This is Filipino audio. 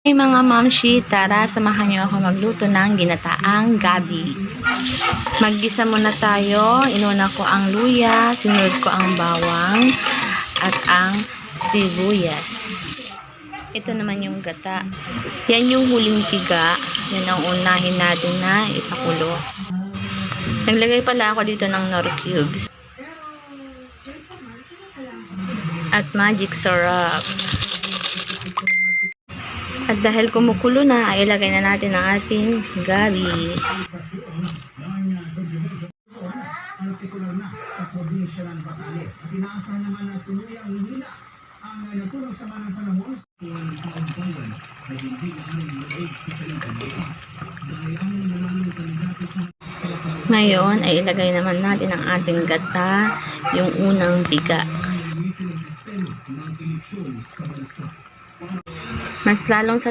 Hey mga mamshi, tara samahan niyo ako magluto ng ginataang gabi. Maggisa muna tayo. Inuna ko ang luya, sinunod ko ang bawang at ang sibuyas. Ito naman yung gata. Yan yung huling piga. Yan ang unahin natin na ipakulo. Naglagay pala ako dito ng Knorr cubes at magic syrup. At dahil kumukulo na, ay ilagay na natin ang ating gabi. Ngayon ay ilagay naman natin ang ating gata, yung unang biga. Mas lalong sa